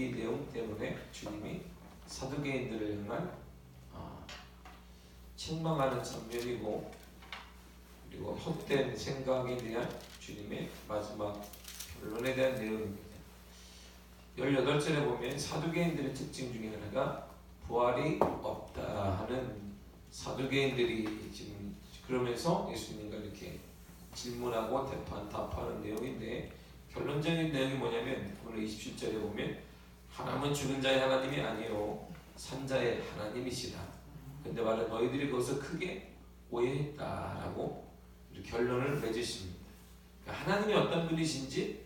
이 내용 때문에 주님이 사두개인들을 향한 책망하는 장면이고, 그리고 헛된 생각에 대한 주님의 마지막 결론에 대한 내용입니다. 18절에 보면 사두개인들의 특징 중에 하나가 부활이 없다 하는, 사두개인들이 지금 그러면서 예수님과 이렇게 질문하고 답하는 내용인데, 결론적인 내용이 뭐냐면 오늘 27절에 보면 하나님은 죽은 자의 하나님이 아니요 산자의 하나님이시라. 근데 말은 너희들이 거기서 크게 오해했다라고 결론을 맺으십니다. 그러니까 하나님이 어떤 분이신지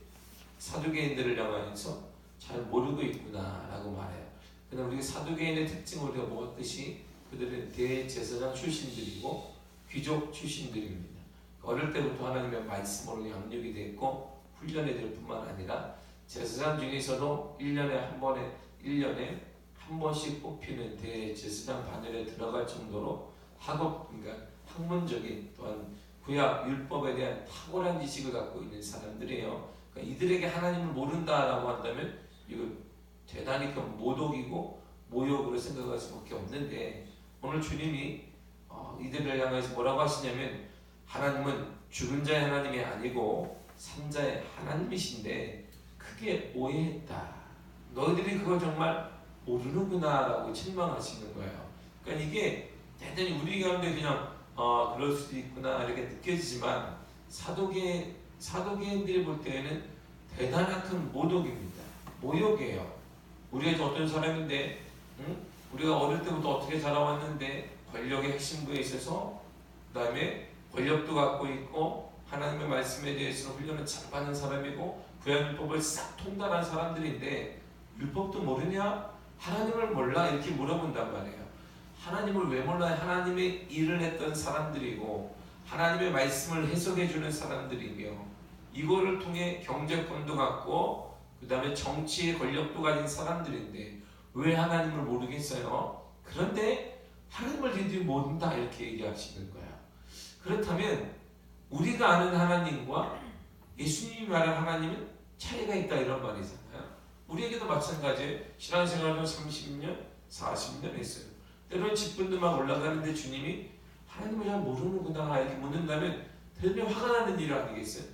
사두개인들을 향하여서 잘 모르고 있구나라고 말해요. 그러나 우리 사두개인의 특징을 우리가 보았듯이 그들은 대제사장 출신들이고 귀족 출신들입니다. 어릴 때부터 하나님의 말씀으로 양육이 됐고 훈련이 될 뿐만 아니라 제사장 중에서도 1년에 한 번씩 뽑히는 대제사장 반열에 들어갈 정도로 그러니까 학문적인, 또한 구약 율법에 대한 탁월한 지식을 갖고 있는 사람들이에요. 그러니까 이들에게 하나님을 모른다라고 한다면 이거 대단히 큰 모독이고 모욕으로 생각할 수밖에 없는데, 오늘 주님이 이들을 향해서 뭐라고 하시냐면 하나님은 죽은 자의 하나님이 아니고 산자의 하나님이신데 크게 오해했다. 너희들이 그걸 정말 모르는구나 라고 책망하시는 거예요. 그러니까 이게 대단히 우리 가운데 그냥 그럴 수도 있구나 이렇게 느껴지지만 사도계인들이 볼 때에는 대단한 큰 모독입니다. 모욕이에요. 우리가 어떤 사람인데, 우리가 어릴 때부터 어떻게 자라왔는데 권력의 핵심부에 있어서, 그 다음에 권력도 갖고 있고 하나님의 말씀에 대해서 훈련을 잘 받는 사람이고 구약율법을 싹 통달한 사람들인데 율법도 모르냐? 하나님을 몰라? 이렇게 물어본단 말이에요. 하나님을 왜 몰라요? 하나님의 일을 했던 사람들이고 하나님의 말씀을 해석해주는 사람들이며 이거를 통해 경제권도 갖고 그 다음에 정치의 권력도 가진 사람들인데 왜 하나님을 모르겠어요? 그런데 하나님을 너희들이 모른다 이렇게 얘기하시는 거야. 그렇다면 우리가 아는 하나님과 예수님이 말한 하나님은 차이가 있다 이런 말이잖아요. 우리에게도 마찬가지예요. 신앙생활을 30년, 40년 했어요. 때로는 직분도 막 올라가는데 주님이 하나님을 잘 모르는구나 이렇게 묻는다면 대단히 화가 나는 일 아니겠어요?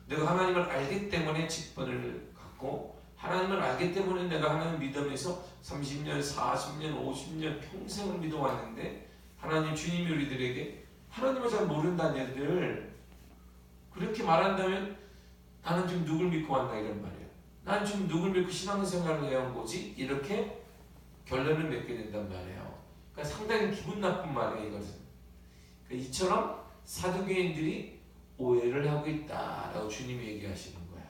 내가 하나님을 알기 때문에 직분을 갖고 하나님을 알기 때문에 내가 하나님 믿으면서 30년, 40년, 50년 평생을 믿어왔는데 하나님 주님이 우리들에게 하나님을 잘 모른다는 얘기를 그렇게 말한다면 나는 지금 누굴 믿고 왔나 이런 말이에요. 나는 지금 누굴 믿고 신앙생활을 해온 거지? 이렇게 결론을 맺게 된단 말이에요. 그러니까 상당히 기분 나쁜 말이에요 이것은. 그러니까 이처럼 사두개인들이 오해를 하고 있다라고 주님이 얘기하시는 거예요.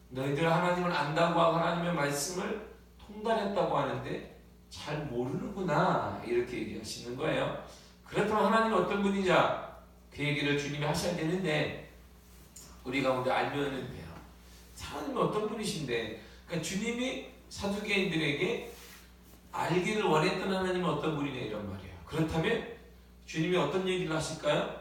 너희들 하나님을 안다고 하고 하나님의 말씀을 통달했다고 하는데 잘 모르는구나 이렇게 얘기하시는 거예요. 그렇다면 하나님은 어떤 분이냐 그 얘기를 주님이 하셔야 되는데 우리 가운데 알면은 돼요. 하나님은 어떤 분이신데, 그러니까 주님이 사두개인들에게 알기를 원했던 하나님은 어떤 분이냐 이런 말이에요. 그렇다면 주님이 어떤 얘기를 하실까요?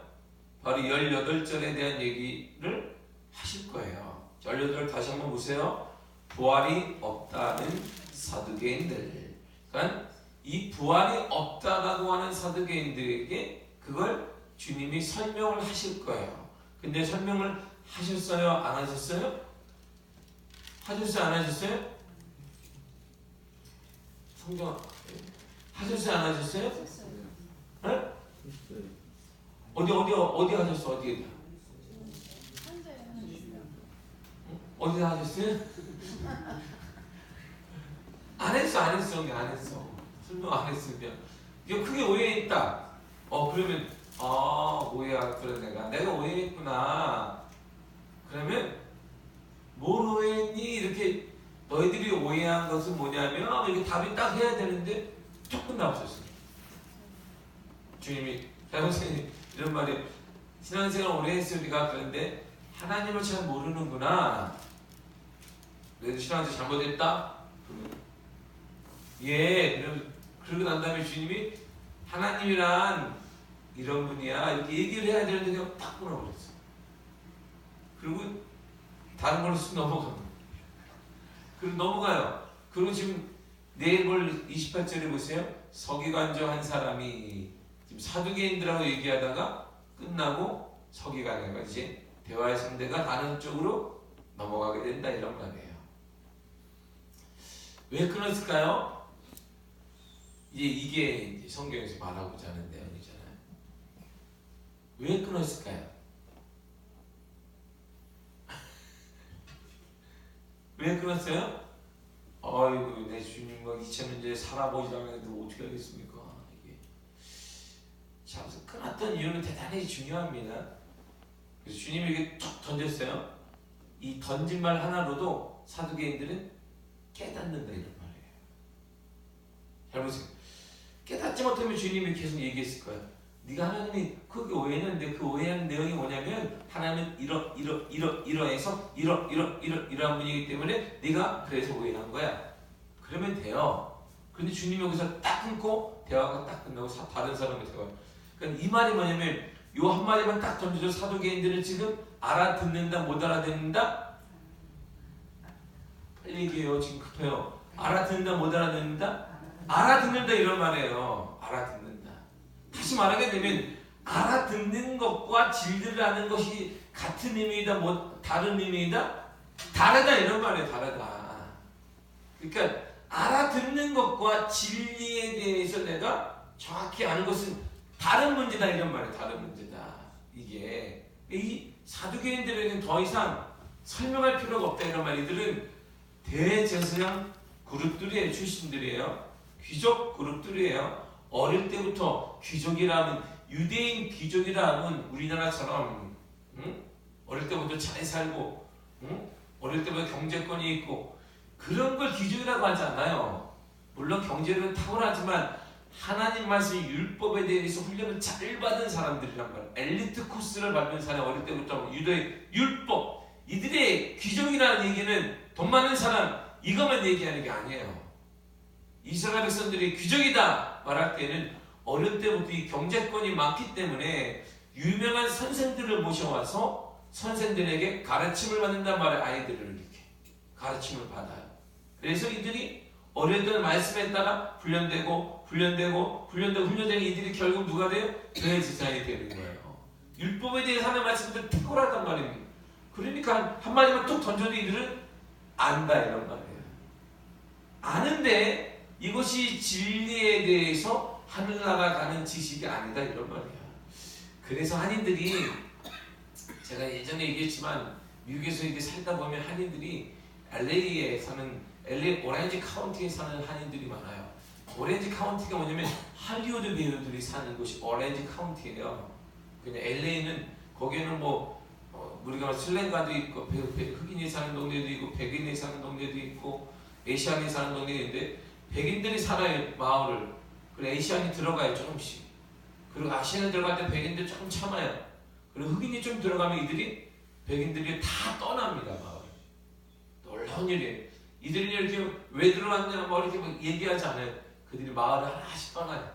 바로 18절에 대한 얘기를 하실 거예요. 18절 다시 한번 보세요. 부활이 없다는 사두개인들. 그러니까 이 부활이 없다라고 하는 사두개인들에게 그걸 주님이 설명을 하실 거예요. 근데 설명을 하셨어요? 안 하셨어요? 하셨어요? 안 하셨어요? 성경 하셨어요? 안 하셨어요? 네? 어디 하셨어? 어디 하셨어요? 안 했어. 설명 안 했으면 이거 크게 오해했다. 그러면 오해야. 그래 내가 오해했구나. 그러면 뭘 오해했니? 이렇게 너희들이 오해한 것은 뭐냐면 이렇게 답이 딱 해야 되는데 조금 나왔었어요. 주님이 선생님 이런 말이 신앙생활 오래 했으니까 그런데 하나님을 잘 모르는구나. 그래서 신앙생활 잘못했다? 예. 그러고 난 다음에 주님이 하나님이란 이런 분이야 이렇게 얘기를 해야 되는데 그냥 딱 끊어버렸어. 그리고 다른 걸로 쑥 넘어갑니다. 그리고 넘어가요. 그리고 지금 내일 볼 28절에 보세요. 서기관저 한 사람이 지금 사두개인들하고 얘기하다가 끝나고 서기관과 이제 대화의 상대가 다른 쪽으로 넘어가게 된다 이런 말이에요. 왜 끊었을까요? 이게 이제 성경에서 말하고자 하는 내용이잖아요. 왜 끊었을까요? 왜 끊었어요? 아이고 내 주님과 2000년 전에 살아보지 않았는데 어떻게 하겠습니까? 이게 자, 끊었던 이유는 대단히 중요합니다. 그래서 주님이 이렇게 툭 던졌어요. 이 던진 말 하나로도 사두개인들은 깨닫는다 이런 말이에요. 잘 보세요. 깨닫지 못하면 주님이 계속 얘기했을 거예요. 네가 하나님이 그게 오해했는데 그 오해한 내용이 뭐냐면 하나님은 이러해서 이러한 분이기 때문에 네가 그래서 오해한 거야. 그러면 돼요. 그런데 주님이 여기서 딱 끊고 대화가 딱 끝나고 다른 사람의 대화. 그러니까 이 말이 뭐냐면 요 한마디만 딱 던져서 사두개인들은 지금 알아듣는다 못 알아듣는다? 빨리 얘기해요. 지금 급해요. 알아듣는다 못 알아듣는다? 알아듣는다 이런 말이에요. 알아듣는다. 다시 말하게 되면 알아듣는 것과 진리를 아는 것이 같은 의미이다 뭐 다른 의미이다? 다르다 이런 말이에요. 다르다. 그러니까 알아듣는 것과 진리에 대해서 내가 정확히 아는 것은 다른 문제다 이런 말이에요. 다른 문제다. 이게 이 사두개인들에게는 더 이상 설명할 필요가 없다 이런 말. 이들은 대제사장 그룹들이에요. 출신들이에요. 귀족 그룹들이에요. 어릴 때부터 귀족이라 하면 유대인 귀족이라 하면 우리나라처럼 어릴 때부터 잘 살고 어릴 때부터 경제권이 있고 그런 걸 귀족이라고 하지 않아요. 물론 경제는 탁월하지만 하나님 말씀 율법에 대해서 훈련을 잘 받은 사람들이란 말이에요. 엘리트 코스를 밟은 사람 어릴 때부터 유대 율법 이들의 귀족이라는 얘기는 돈 많은 사람 이것만 얘기하는 게 아니에요. 이스라엘 백성들이 귀족이다 말할 때는 어릴 때부터 이 경제권이 많기 때문에 유명한 선생들을 모셔와서 선생들에게 가르침을 받는단 말이에요. 아이들을 이렇게 가르침을 받아요. 그래서 이들이 어릴 때 말씀에 따라 훈련되고 이들이 결국 누가 돼요? 대제사장이 되는 거예요. 율법에 대해서 하는 말씀들 탁월하단 말입니다. 그러니까 한마디만 툭 던져도 이들은 안다 이런 말이에요. 아는데 이것이 진리에 대해서 하늘나라 가는 지식이 아니다 이런 말이야. 그래서 한인들이 제가 예전에 얘기했지만 미국에서 이렇게 살다 보면 한인들이 LA에 사는 LA 오렌지 카운티에 사는 한인들이 많아요. 오렌지 카운티가 뭐냐면 할리우드 배우들이 사는 곳이 오렌지 카운티예요. 그냥 LA는 거기에는 우리가 슬랭가도 있고 흑인이 사는 동네도 있고 백인이 사는 동네도 있고 에이시안이 사는 동네도 있는데 백인들이 살아요 마을을. 그리고 에이시안이 들어가요 조금씩. 그리고 아시안이 들어갈 때 백인들 조금 참아요. 그리고 흑인이 좀 들어가면 백인들이 다 떠납니다 마을. 놀라운 일이에요. 이들이 이렇게 왜 들어왔냐 이렇게 얘기하지 않아요. 그들이 마을을 하나씩 떠나요.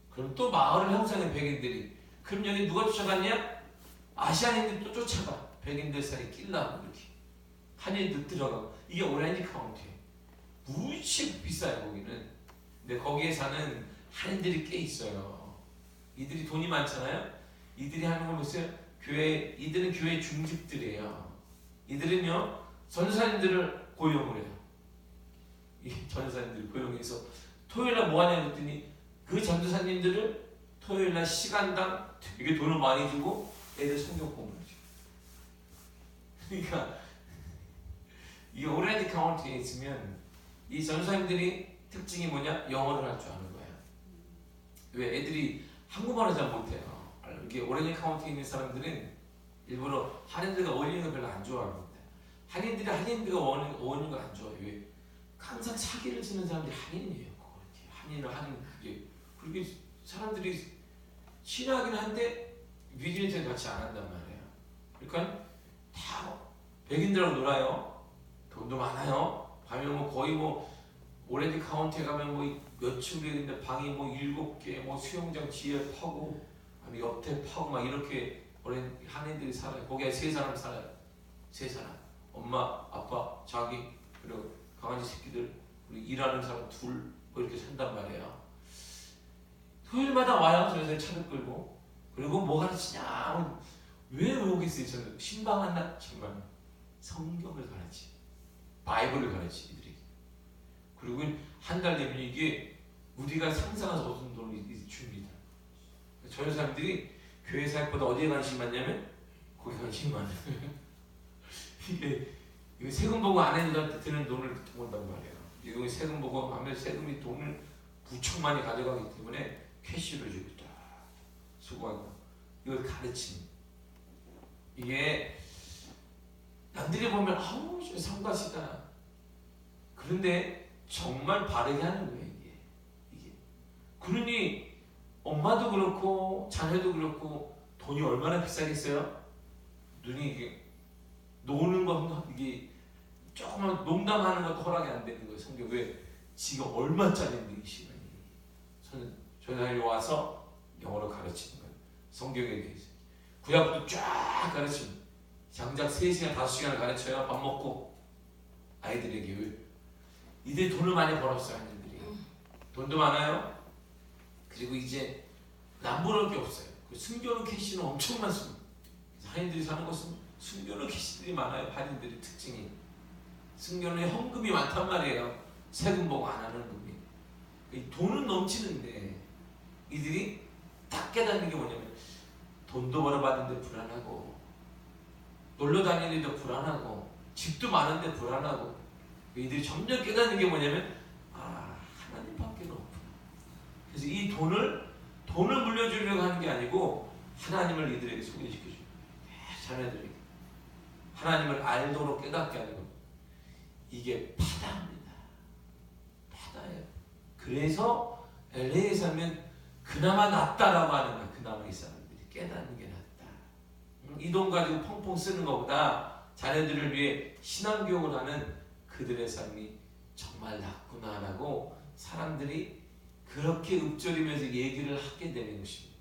그럼 또 마을을 형성해 백인들이. 그럼 여기 누가 쫓아갔냐? 아시안인들이 또 쫓아가. 백인들 사이에 끼려고 이렇게. 한인들 들어가고. 이게 오렌지 카운티예요. 무지 비싸요 거기는. 근데 거기에 사는 한인들이 꽤 있어요. 이들이 돈이 많잖아요. 이들이 하는 걸 보세요. 이들은 교회 중직들이에요. 이들은요 전사님들을 고용을 해요. 이 전사님들을 고용해서 토요일날 뭐 하냐 그랬더니 그 전도사님들을 토요일날 시간당 되게 돈을 많이 주고 애들 성경 공부를 해요. 그러니까 이 오렌지 카운티에 있으면 이 전도사님들이 특징이 뭐냐? 영어를 할 줄 아는 거예요. 왜? 애들이 한국말을 잘 못해요. 이게 오렌지 카운티에 있는 사람들은 일부러 한인들과 어울리는 걸 별로 안 좋아합니다. 한인들과 어울리는 걸 안 좋아해요. 왜? 항상 사기를 치는 사람들이 한인이에요. 한인 그렇게 사람들이 친하긴 한데 비즈니스를 같이 안 한단 말이에요. 그러니까 다 백인들하고 놀아요. 돈도 많아요. 밤에 거의 오렌지 카운티에 가면 몇 층인데 방이 7개, 수영장 뒤에 파고 옆에 파고 막 이렇게 한인들이 살아요. 거기에 3사람 살아요. 3사람. 엄마, 아빠, 자기 그리고 강아지 새끼들 우리 일하는 사람 둘 뭐 이렇게 산단 말이에요. 토요일마다 와요. 저희 차를 끌고. 그리고 뭐 가르치냐? 왜 오겠어요? 저는 신방한 날 정말 성경을 가르치, 바이블을 가르치 이들이. 그리고 한 달 되면 이게 우리가 상상하지 못한 돈을 줍니다. 저희 사람들이 교회 사역보다 어디에 관심이 많냐면 거기 관심이 많아요. 이게 세금 보고 안 해도 드는 돈을 본단 말이에요. 이거 세금 보고 하면 세금이 돈을 무척 많이 가져가기 때문에 캐시로 주고 딱 수고하고 이걸 가르치는. 이게 남들이 보면 아우 저 성가시다. 그런데 정말 바르게 하는 거예요 이게. 그러니 엄마도 그렇고 자녀도 그렇고 돈이 얼마나 비싸겠어요? 눈이 이게 노는 거 이게 조금만 농담하는 것도 허락이 안 되는 거예요. 성경 왜? 지가 얼마짜리인데 이 시간이. 저희 아이 와서 영어로 가르치는 거예요. 성경에 대해서. 구약부터 쫙 가르치는. 장작 3시간 5시간을 가르쳐야 밥 먹고 아이들에게. 왜? 이들이 돈을 많이 벌었어요. 아이들이. 돈도 많아요. 그리고 이제 남부러울 게 없어요. 숨겨놓은 캐시는 엄청 많습니다. 한인들이 사는 곳은 숨겨놓은 캐시들이 많아요. 한인들의 특징이. 숨겨놓은 헌금이 많단 말이에요. 세금 보고 안 하는 금이. 돈은 넘치는데 이들이 딱 깨닫는 게 뭐냐면 돈도 벌어봤는데 불안하고 놀러 다니는데도 불안하고 집도 많은데 불안하고 이들이 점점 깨닫는 게 뭐냐면 하나님밖에 없구나. 그래서 이 돈을 물려주려고 하는 게 아니고 하나님을 이들에게 소개시켜줘요. 자녀들에게 하나님을 알도록 깨닫게 하는 겁니다. 이게 파다입니다. 파다예요. 그래서 LA에 살면 그나마 낫다라고 하는 거야. 그나마 이 사람들이 깨닫는 게 낫다. 이 돈 가지고 펑펑 쓰는 것보다 자녀들을 위해 신앙교육을 하는 그들의 삶이 정말 낫구나라고 사람들이 그렇게 읊조리면서 얘기를 하게 되는 것입니다.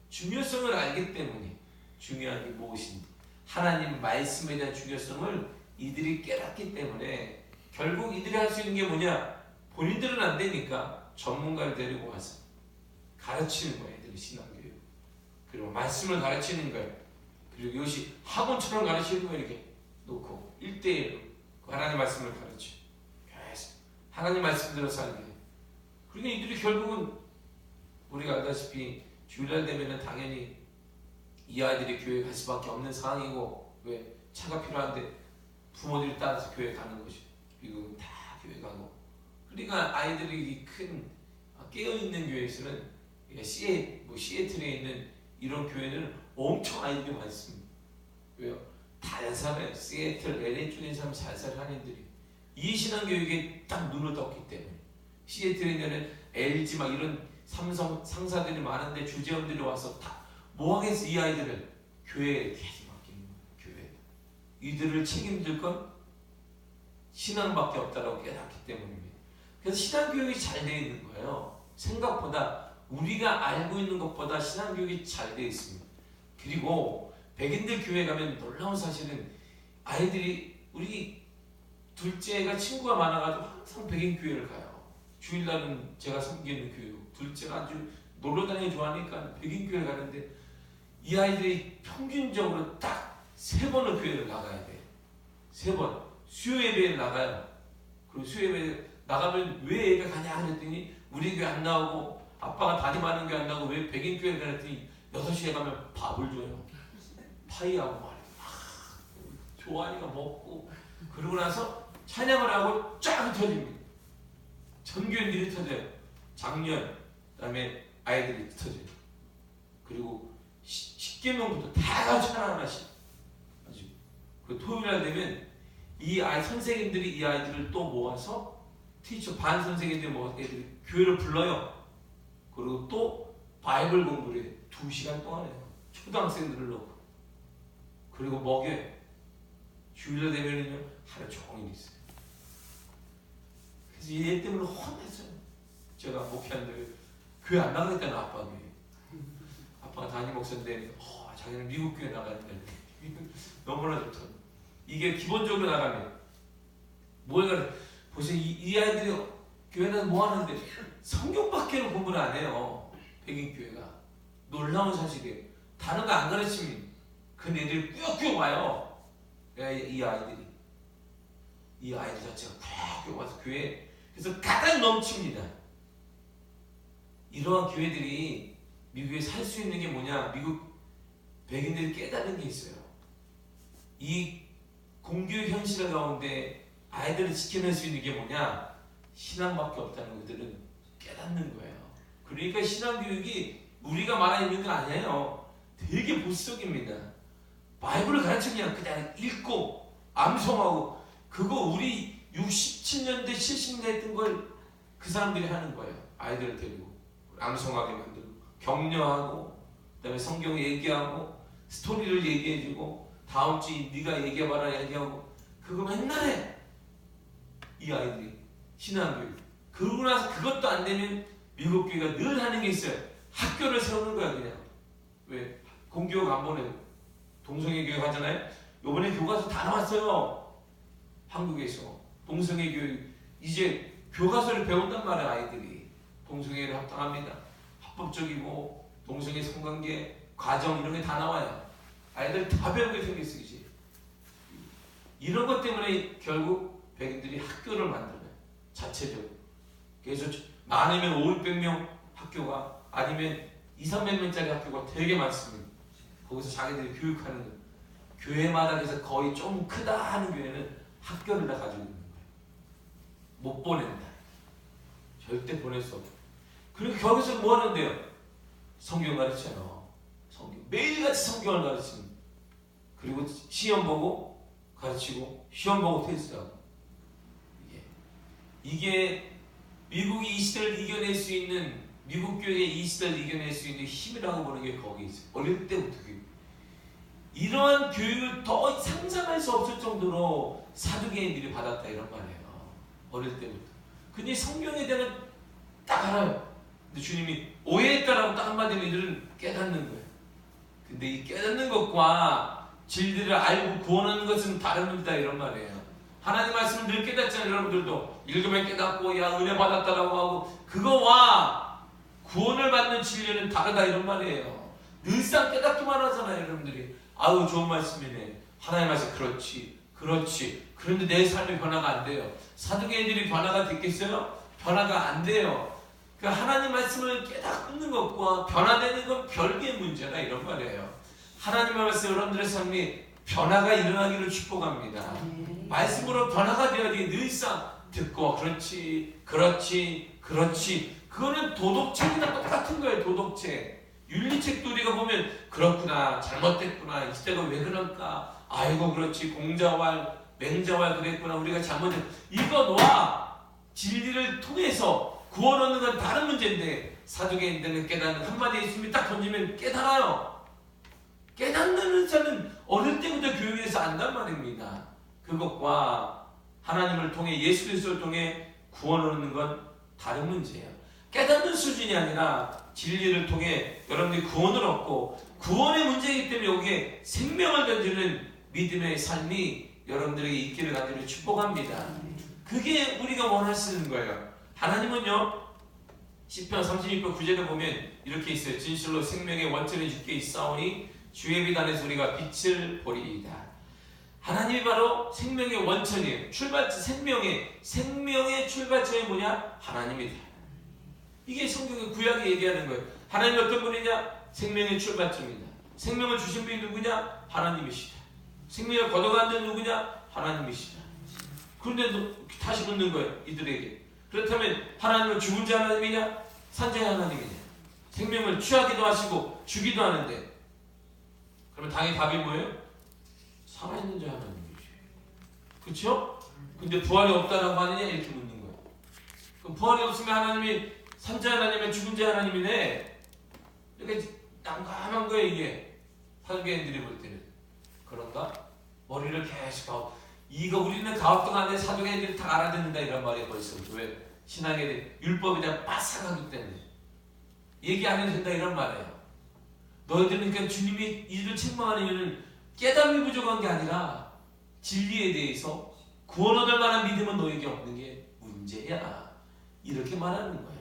중요성을 알기 때문에 중요한 게 무엇인지 하나님 말씀에 대한 중요성을 이들이 깨닫기 때문에 결국 이들이 할 수 있는 게 뭐냐? 본인들은 안 되니까 전문가를 데리고 와서 가르치는 거예요. 애들이 신앙교육. 그리고 말씀을 가르치는 거예요. 그리고 이것이 학원처럼 가르치는 거예요. 이렇게 놓고 1대1로 하나님 말씀을 가르쳐. 계속 하나님 말씀대로 살게. 그러니까 이들이 결국은 우리가 알다시피 주일날 되면은 당연히 이 아이들이 교회 갈 수밖에 없는 상황이고 왜? 차가 필요한데 부모들이 따라서 교회 가는 것이. 미국은 다 교회 가고. 그러니까 아이들이 큰 깨어있는 교회에서는 시애틀에 있는 이런 교회는 엄청 아이들이 많습니다. 왜요? 다 연산해요. 시애틀, LA 쪽에 사람 살살 하는 애들이 이 신앙교육에 딱 눈을 떴기 때문에. 시애틀에 있는 LG 막 이런 삼성 상사들이 많은데 주재원들이 와서 다 뭐 하겠어? 이 아이들을 교회에 계속 맡기는 거예요. 교회. 이들을 책임질 건 신앙밖에 없다라고 깨닫기 때문입니다. 그래서 신앙교육이 잘 되어 있는 거예요. 생각보다 우리가 알고 있는 것보다 신앙교육이 잘 되어 있습니다. 그리고 백인들 교회 가면 놀라운 사실은 아이들이 우리 둘째가 친구가 많아가지고 항상 백인 교회를 가요. 주일날은 제가 섬기는 교회고 둘째가 아주 놀러 다니기 좋아하니까 백인 교회를 가는데 이 아이들이 평균적으로 딱 3번은 교회를 나가야 돼. 3번. 수요 예배에 나가요. 그리고 수요 예배에 나가면 왜 애가 가냐 그랬더니 우리 교회 안 나오고 아빠가 담임하는 교회 안 나오고 왜 백인 교회 가랬더니 6시에 가면 밥을 줘요. 파이하고 말이야. 좋아하니까 먹고 그러고 나서 찬양을 하고 쫙 흩어집니다. 전교인들이 흩어져요. 작년 그다음에 아이들이 흩어져요. 그리고 10개명부터 다 찬양 하나씩. 그 토요일날 되면 이 아이 선생님들이 이 아이들을 또 모아서 티처 반 선생님들이 모아서 애들이 교회를 불러요. 그리고 또 바이블 공부를 해요. 2시간 동안 해요. 초등학생들을 넣고. 그리고 먹여요. 주일날 되면은요 하루 종일 있어요. 그래서 얘 때문에 혼났어요. 제가 목회하는데 교회 안 나가겠다는 아빠 교회. 아빠가 담임 목사인데 자기는 미국 교회 나가는데 너무나 좋다. 이게 기본적으로 나가면 뭐가 보세요. 이 아이들이 교회는 뭐 하는데 성경밖에는 공부를 안 해요. 백인교회가. 놀라운 사실이에요. 다른 거 안 가르치면 그 애들이 꾸역꾸역 와요. 이 아이들 자체가 꾸역꾸역 와서 교회 그래서 가장 넘칩니다. 이러한 교회들이 미국에 살 수 있는 게 뭐냐? 미국 백인들이 깨달은 게 있어요. 이 공교육 현실 가운데 아이들을 지켜낼 수 있는 게 뭐냐? 신앙밖에 없다는 것들은 깨닫는 거예요. 그러니까 신앙교육이 우리가 말하는 건 아니에요. 되게 보수적입니다. 바이블을 가르치면 그냥 읽고 암송하고 그거 우리 67년대 70년대 했던 걸 그 사람들이 하는 거예요. 아이들을 데리고 암송하게 만들고 격려하고 그다음에 성경 얘기하고 스토리를 얘기해주고 다음 주에 네가 얘기해봐라 얘기하고 그거 맨날 해. 이 아이들이 신앙교육. 그러고 나서 그것도 안 되면 미국 교회가 늘 하는 게 있어요. 학교를 세우는 거야 그냥. 왜? 공교육 안 보내고 동성애 교육 하잖아요. 요번에 교과서 다 나왔어요. 한국에서 동성애 교육 이제 교과서를 배운단 말이야. 아이들이 동성애를 합당합니다. 합법적이고 동성애 성관계 과정 이런 게 다 나와요. 아이들 다 배우게 생겼어 이제. 이런 것 때문에 결국 백인들이 학교를 만들어요. 자체적으로. 그래서 많으면 500명 학교가 아니면 200~300명짜리 학교가 되게 많습니다. 거기서 자기들이 교육하는 거예요. 교회마다 그래서 거의 좀 크다 하는 교회는 학교를 다 가지고 있는 거예요. 못 보낸다. 절대 보낼 수 없어요. 그리고 거기서 뭐 하는데요? 성경 가르쳐요. 성경. 매일같이 성경을 가르치는. 그리고 시험 보고 가르치고 시험 보고 테스트하고. 이게 미국이 이 시대를 이겨낼 수 있는 미국 교회의 이 시대를 이겨낼 수 있는 힘이라고 보는 게 거기 있어요. 어릴 때부터 이러한 교육을 더 상상할 수 없을 정도로 사두개인들이 받았다 이런 말이에요. 어릴 때부터. 근데 성경에 대한 딱 알아요. 근데 주님이 오해했다라고 딱 한마디로 이들은 깨닫는 거예요. 근데 이 깨닫는 것과 진리를 알고 구원하는 것은 다른 문제다 이런 말이에요. 하나님 말씀을 늘 깨닫잖아요. 여러분들도 읽으면 깨닫고 야 은혜 받았다라고 하고 그거와 구원을 받는 진리는 다르다 이런 말이에요. 늘상 깨닫기만 하잖아요. 여러분들이 아우 좋은 말씀이네. 하나님 말씀 그렇지. 그런데 내 삶이 변화가 안 돼요. 사두개인들이 변화가 됐겠어요? 변화가 안 돼요. 그 하나님 말씀을 깨닫는 것과 변화되는 건 별개의 문제다 이런 말이에요. 하나님의 말씀 여러분들의 삶이 변화가 일어나기를 축복합니다. 말씀으로 변화가 되어야지. 늘상 듣고 그렇지 그거는 도덕책이나 똑같은 거예요. 도덕책 윤리책도 우리가 보면 그렇구나 잘못됐구나 이 시대가 왜 그럴까 아이고 그렇지 공자왈 맹자왈 그랬구나 우리가 잘못했 이거 놓아. 진리를 통해서 구원 얻는 건 다른 문제인데 사두개인들은 깨닫는 한마디 예수님이 딱 던지면 깨달아요. 깨닫는 자는 어릴 때부터 교육에서 안단 말입니다. 그것과 하나님을 통해 예수 그리스도를 통해 구원 얻는 건 다른 문제예요. 깨닫는 수준이 아니라 진리를 통해 여러분들이 구원을 얻고 구원의 문제이기 때문에 여기에 생명을 던지는 믿음의 삶이 여러분들에게 있기를 간절히 축복합니다. 그게 우리가 원하시는 거예요. 하나님은요 시편 36편 9절에 보면 이렇게 있어요. 진실로 생명의 원천이 주께 있사오니 주의 비단에서 우리가 빛을 보리이다. 하나님이 바로 생명의 원천이에요. 생명의 출발점이 뭐냐? 하나님이다. 이게 성경의 구약이 얘기하는 거예요. 하나님이 어떤 분이냐? 생명의 출발점이다. 생명을 주신 분이 누구냐? 하나님이시다. 생명을 거둬간 데는 누구냐? 하나님이시다. 그런데 다시 묻는 거예요. 이들에게. 그렇다면 하나님은 죽은 자 하나님이냐? 산자의 하나님이냐? 생명을 취하기도 하시고 주기도 하는데 그러면 당연히 답이 뭐예요? 살아있는 자 하나님이지. 그렇죠? 근데 부활이 없다라고 하느냐? 이렇게 묻는 거예요. 그럼 부활이 없으면 하나님이 산자 하나님은 죽은 자 하나님이네. 이렇게 난감한 거예요. 이게 사두개인들이 볼 때는. 그런가? 머리를 계속 가고 이거 우리는 가업동 안에 사두개인들이 다 알아듣는다 이런 말이에요. 벌써부터. 왜? 신앙에 율법에 대한 빠삭하기 때문에 얘기 안 해도 된다 이런 말이에요. 너희들은 그러니까 주님이 이들을 책망하는 이유는 깨달음이 부족한 게 아니라 진리에 대해서 구원 얻을 만한 믿음은 너에게 없는 게 때야. 이렇게 말하는 거예요.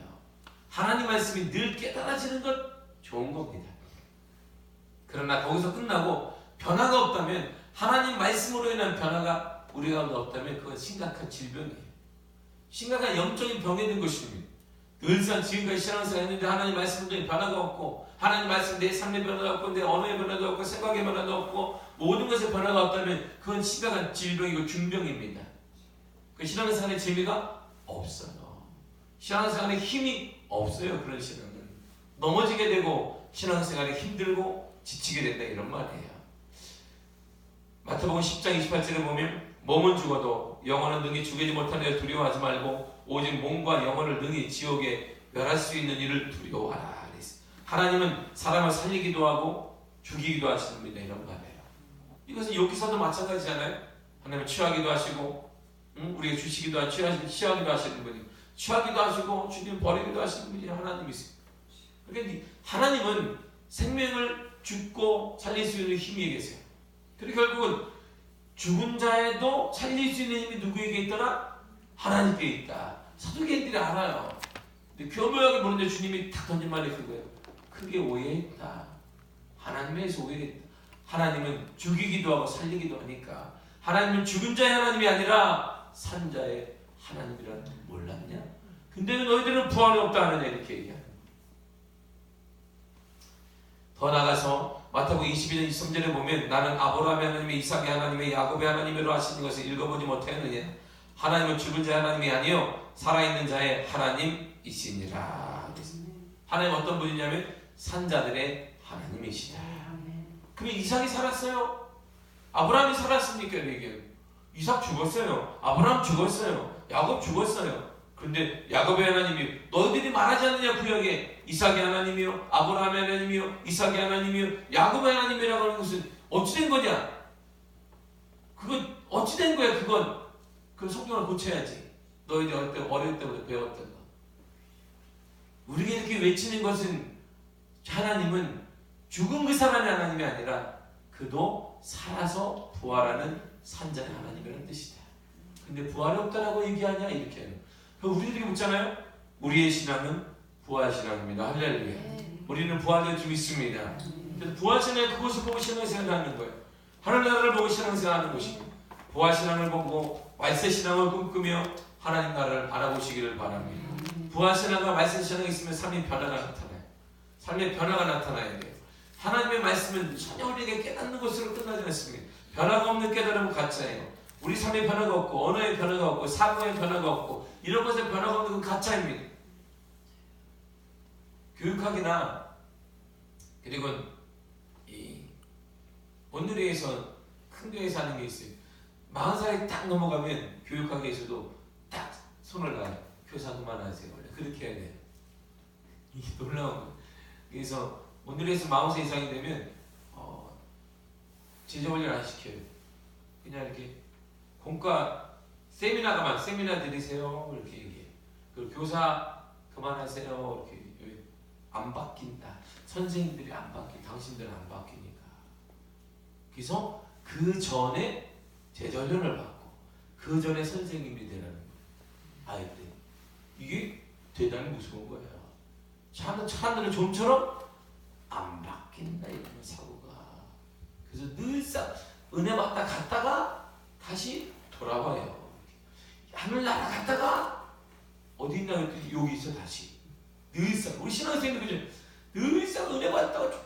하나님 말씀이 늘 깨달아지는 것 좋은 겁니다. 그러나 거기서 끝나고 변화가 없다면, 하나님 말씀으로 인한 변화가 우리 가운데 없다면 그건 심각한 질병이에요. 심각한 영적인 병에 든 것입니다. 늘상 지금까지 신앙생활 했는데 하나님 말씀으로 변화가 없고, 하나님 말씀 내 삶의 변화가 없고, 내 언어의 변화도 없고, 생각의 변화도 없고, 모든 것에 변화가 없다면 그건 심각한 질병이고 중병입니다. 그 신앙생활의 재미가 없어요. 신앙생활에 힘이 없어요. 그런 신앙은 넘어지게 되고 신앙생활에 힘들고 지치게 된다, 이런 말이에요. 마태복음 10장 28절에 보면 몸은 죽어도 영혼은 능히 죽이지 못하려 두려워하지 말고 오직 몸과 영혼을 능히 지옥에 멸할 수 있는 일을 두려워하라. 하나님은 사람을 살리기도 하고 죽이기도 하시는 분이다, 이런 말이에요. 이것은 여기서도 마찬가지잖아요. 하나님은 취하기도 하시고 우리가 주시기도 하시고 취하기도 하시는 분이, 취하기도 하시고 주님 버리기도 하시는 분이 하나님이세요. 그러니까 하나님은 생명을 죽고 살릴 수 있는 힘이 계세요. 그리고 결국은 죽은 자에도 살릴 수 있는 힘이 누구에게 있더라? 하나님께 있다. 사두개인들이 알아요. 근데 교묘하게 보는데 주님이 딱 던진 말이 그거예요. 크게 오해했다. 하나님에서 오해했다. 하나님은 죽이기도 하고 살리기도 하니까, 하나님은 죽은 자의 하나님이 아니라 산 자의 하나님이라는 걸 몰랐냐? 근데 너희들은 부활이 없다 하느냐, 이렇게 얘기하는 거예요. 더 나가서 마태복음 22장 23절에 보면 나는 아브라함의 하나님의, 이삭의 하나님의, 야곱의 하나님으로 하시는 것을 읽어보지 못하였느냐? 하나님은 죽은 자의 하나님이 아니요 살아있는 자의 하나님이시니라. 하나님 어떤 분이냐면 산자들의 하나님이시다. 그럼 이삭이 살았어요? 아브라함이 살았습니까? 이게 이삭 죽었어요. 아브라함 죽었어요. 야곱 죽었어요. 그런데 야곱의 하나님이, 너희들이 말하지 않느냐 구약에 이삭의 하나님이요 아브라함의 하나님이요 이삭의 하나님이요 야곱의 하나님이라고 하는 것은 어찌 된 거냐? 그건 어찌 된 거야? 그건 성경을 고쳐야지. 너희들이 어릴 때부터 배웠던 거. 우리가 이렇게 외치는 것은 하나님은 죽은 그 사람의 하나님이 아니라 그도 살아서 부활하는 산자의 하나님이라는 뜻이다. 근데 부활이 없다라고 얘기하냐? 이렇게 하는. 우리들이 묻잖아요. 우리의 신앙은 부활신앙입니다. 할렐루야. 우리는 부활을 좀 있습니다. 부활신앙은 그것을 보고 신앙생활하는 거예요. 하늘나라를 보고 신앙생활하는 것이고, 부활신앙을 보고 말세신앙을 꿈꾸며 하나님 나라를 바라보시기를 바랍니다. 부활신앙과 말세신앙이 있으면 삶의 변화가 나타나요. 삶의 변화가 나타나야 돼요. 하나님의 말씀은 전혀 우리에게 깨닫는 것으로 끝나지 않습니다. 변화가 없는 깨달음은 가짜예요. 우리 삶의 변화가 없고, 언어의 변화가 없고, 사고의 변화가 없고, 이런 것에 변화가 없는 건 가짜입니다. 교육학이나 그리고 이 온누리에서 큰 교회에서 하는 게 있어요. 40살이 딱 넘어가면 교육학에서도 딱 손을 놔요. 교사 그만하세요. 원래 그렇게 해야 돼요. 이게 놀라운 거예요. 그래서 온누리에서 40살 이상이 되면 제자 훈련 안 시켜요. 그냥 이렇게 공과 세미나 드리세요. 이렇게 얘기해요. 그리고 교사 그만하세요. 이렇게 안 바뀐다. 선생님들이 안 바뀌, 당신들은 안 바뀌니까. 그래서 그 전에 제자 훈련을 받고 그 전에 선생님이 되라는 거예요. 아이들. 이게 대단히 무서운 거예요. 사람들은 좀처럼 안 바뀐다, 이런 사고가. 그래서 늘상 은혜 받다 갔다가 다시 돌아와요. 하늘나라 갔다가 어디 있나 그랬더니 여기 있어 다시. 늘상 우리 신앙생들 그죠? 늘상 은혜 받다가 쭉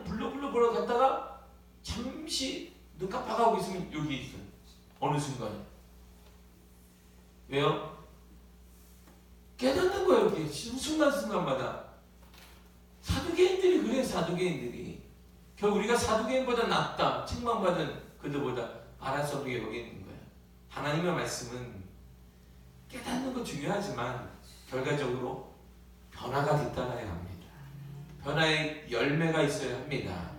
불러 갔다가 잠시 눈 깜빡하고 있으면 여기 있어. 어느 순간에. 왜요? 깨닫는 거예요. 이렇게 순간순간마다. 사두개인들이 그래. 사두개인들이 결국 우리가 사두개인보다 낫다 책망받은 그들보다 알할 수 없는 게 여기 있는 거예요. 하나님의 말씀은 깨닫는 건 중요하지만 결과적으로 변화가 뒤따라야 합니다. 변화의 열매가 있어야 합니다.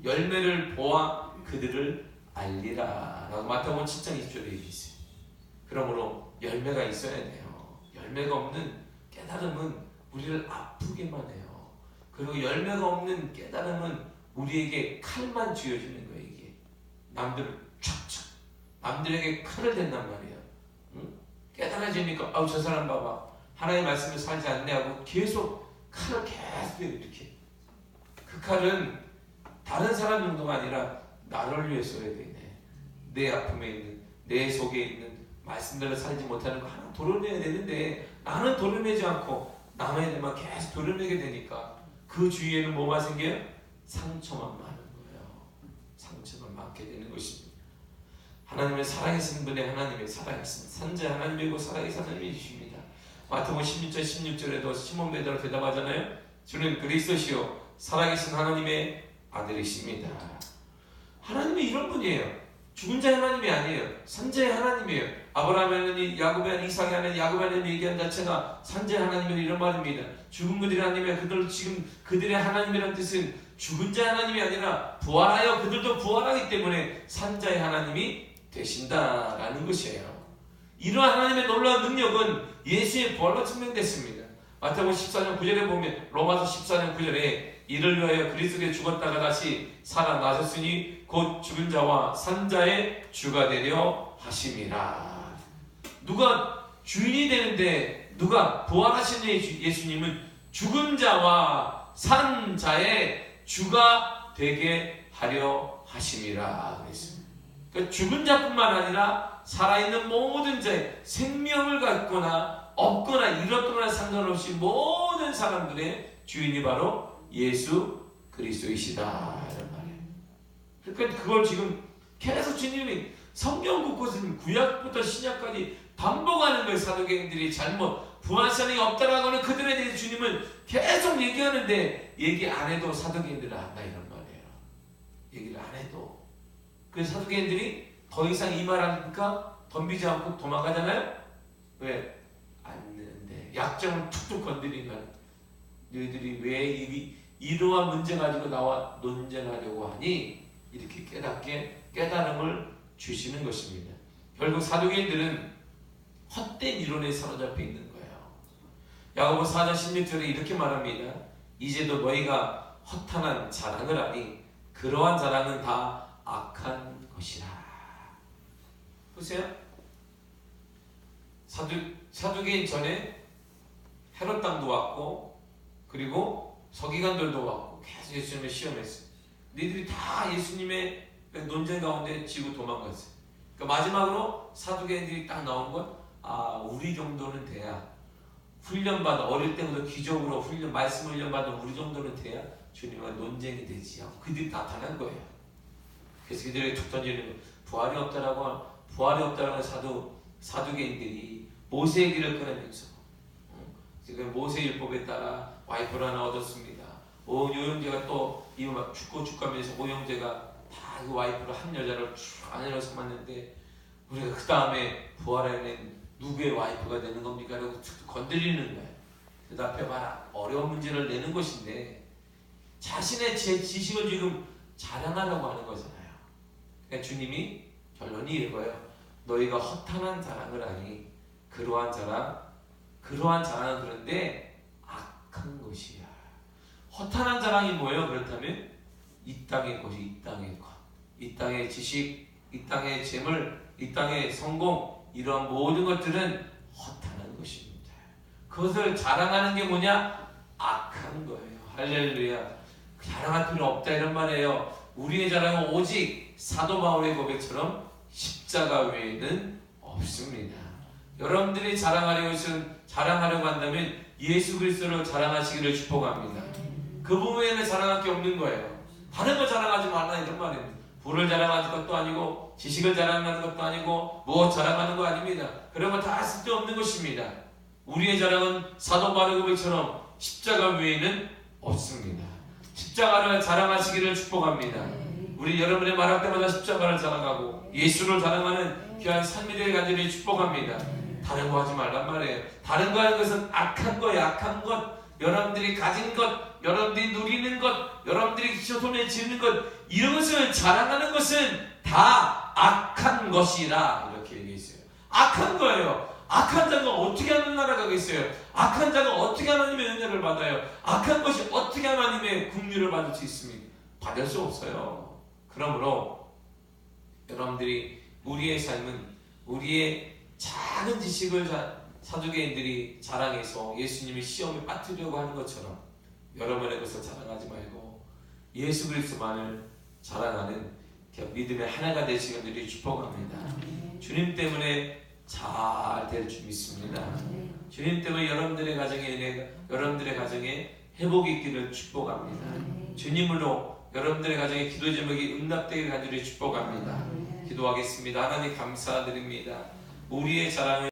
열매를 보아 그들을 알리라 라고 마태복음 7장 20절에 얘기했어요. 그러므로 열매가 있어야 돼요. 열매가 없는 깨달음은 우리를 아프게만 해요. 그리고 열매가 없는 깨달음은 우리에게 칼만 쥐어주는 거예요. 이게 남들을 촥촥 남들에게 칼을 댄단 말이에요. 응? 깨달아지니까 저 사람 봐봐, 하나님의 말씀을 살지 않네 하고 계속 칼을 계속 이렇게. 그 칼은 다른 사람 정도가 아니라 나를 위해 써야 되네. 내 아픔에 있는, 내 속에 있는 말씀대로 살지 못하는 거 하나 도려내야 되는데, 나는 도려내지 않고 남의 일만 계속 도려내게 되니까 그 주위에는 뭐가 생겨요? 상처만 많은 거예요. 상처만 많게 되는 것입니다. 하나님의 살아계신 분의 하나님의 살아계신 산재 하나님이고 살아계신 하나님이십니다. 마태복음 16절 16절에도 시몬 베드로가 대답하잖아요. 주는 그리스도시요 살아계신 하나님의 아들이십니다. 하나님이 이런 분이에요. 죽은 자의 하나님이 아니에요. 산재의 하나님이에요. 아브라함의 하나님, 야곱의 하나님, 이삭의 하나님, 야곱의 하나님 얘기한 자체가 산재의 하나님은 이런 말입니다. 죽은 분들의 하나님이야. 그들 지금 그들의 하나님이라는 뜻은 죽은 자의 하나님이 아니라 부활하여 그들도 부활하기 때문에 산자의 하나님이 되신다라는 것이에요. 이러한 하나님의 놀라운 능력은 예수의 부활로 증명됐습니다. 마태복음 14장 9절에 보면, 로마서 14장 9절에 이를 위하여 그리스도에 죽었다가 다시 살아나셨으니 곧 죽은 자와 산 자의 주가 되려 하심이라. 누가 주인이 되는데, 누가 부활하신 예수님은 죽은 자와 산 자의 주가 되게 하려 하심이라 그랬습니다. 그러니까 죽은 자뿐만 아니라 살아있는 모든 자의, 생명을 갖거나 없거나 이렇거나 상관없이 모든 사람들의 주인이 바로 예수 그리스도이시다 이런 말이에요. 그러니까 그걸 지금 계속 주님이 성경 곳곳은 구약부터 신약까지 반복하는 거예요. 사도행전들이 잘못 부활선이 없다라고는 그들에 대해 주님은 계속 얘기하는데, 얘기 안 해도 사도행전들은 안다 이런 말이에요. 얘기를 안 해도. 그래서 사도행전들이 더 이상 이 말 하니까 덤비지 않고 도망가잖아요. 왜? 안 되는데 약점을 툭툭 건드리면 너희들이 왜 이러한 문제 가지고 나와 논쟁하려고 하니? 이렇게 깨달음을 주시는 것입니다. 결국 사도행전들은 헛된 이론에 사로잡혀 있는 거예요. 야고보 4장 16절에 이렇게 말합니다. 이제도 너희가 허탄한 자랑을 하니 그러한 자랑은 다 악한 것이라. 보세요. 사두개인 전에 헤롯 당도 왔고, 그리고 서기관들도 왔고 계속 예수님을 시험했어요. 너희들이 다 예수님의 논쟁 가운데 지고 도망갔어요. 그러니까 마지막으로 사두개인들이 딱 나온 건, 우리 정도는 돼야 훈련받아, 어릴 때부터 기적으로 말씀 훈련받은 우리 정도는 돼야 주님과 논쟁이 되지 하고 그들이 나타난 거예요. 그래서 그들에게 툭 던지는 거예요. 부활이 없다라고 사두개인들이 모세의 길을 끊으면서, 지금 모세 율법에 따라 와이프를 하나 얻었습니다. 오형제가 또 죽고면서 오형제가 다 그 와이프를 한 여자를 쭉 아내로 삼았는데, 우리가 그 다음에 부활하는 누구의 와이프가 되는 겁니까? 라고 건드리는 거예요. 그 앞에 봐라, 어려운 문제를 내는 것인데 자신의 지식을 지금 자랑하려고 하는 거잖아요. 그러니까 주님이 결론이 이거예요. 너희가 허탄한 자랑을 하니 그러한 자랑은 그런데 악한 것이야. 허탄한 자랑이 뭐예요? 그렇다면 이 땅의 것이, 이 땅의 것, 이 땅의 지식, 이 땅의 재물, 이 땅의 성공, 이러한 모든 것들은 허탄한 것입니다. 그것을 자랑하는 게 뭐냐? 악한 거예요. 할렐루야. 자랑할 필요 없다 이런 말이에요. 우리의 자랑은 오직 사도 바울의 고백처럼 십자가 외에는 없습니다. 여러분들이 자랑하려고 한다면 예수 그리스도를 자랑하시기를 축복합니다. 그 부분에는 자랑할 게 없는 거예요. 다른 거 자랑하지 말라 이런 말입니다. 부를 자랑하는 것도 아니고 지식을 자랑하는 것도 아니고 무엇 자랑하는 거 아닙니다. 그런 거 다 쓸데없는 것입니다. 우리의 자랑은 사도 바울의 고백처럼 십자가 외에는 없습니다. 십자가를 자랑하시기를 축복합니다. 우리 여러분의 말할 때마다 십자가를 자랑하고 예수를 자랑하는 귀한 삶이 되게 간절히 축복합니다. 다른 거 하지 말란 말이에요. 다른 거 하는 것은 악한 거예요. 악한 것. 여러분들이 가진 것, 여러분들이 누리는 것, 여러분들이 손에 쥐는 것, 이런 것을 자랑하는 것은 다 악한 것이라 이렇게 얘기했어요. 악한 거예요. 악한 자가 어떻게 하는 나라가겠어요? 악한 자가 어떻게 하나님의 은혜를 받아요? 악한 것이 어떻게 하나님의 긍휼을 받을 수 있습니까? 받을 수 없어요. 그러므로 여러분들이 우리의 삶은, 우리의 작은 지식을 사두개인들이 자랑해서 예수님을 시험에 빠뜨리려고 하는 것처럼 여러분의 것을 자랑하지 말고 예수 그리스도만을 자랑하는 믿음의 하나가 되시는 분들이 축복합니다. 주님 때문에 잘 될 줄 믿습니다. 주님 때문에 여러분들의 가정에 회복이 있기를 축복합니다. 주님으로 여러분들의 가정의 기도 제목이 응답되게 가지를 축복합니다. 기도하겠습니다. 하나님 감사드립니다. 우리의 자랑을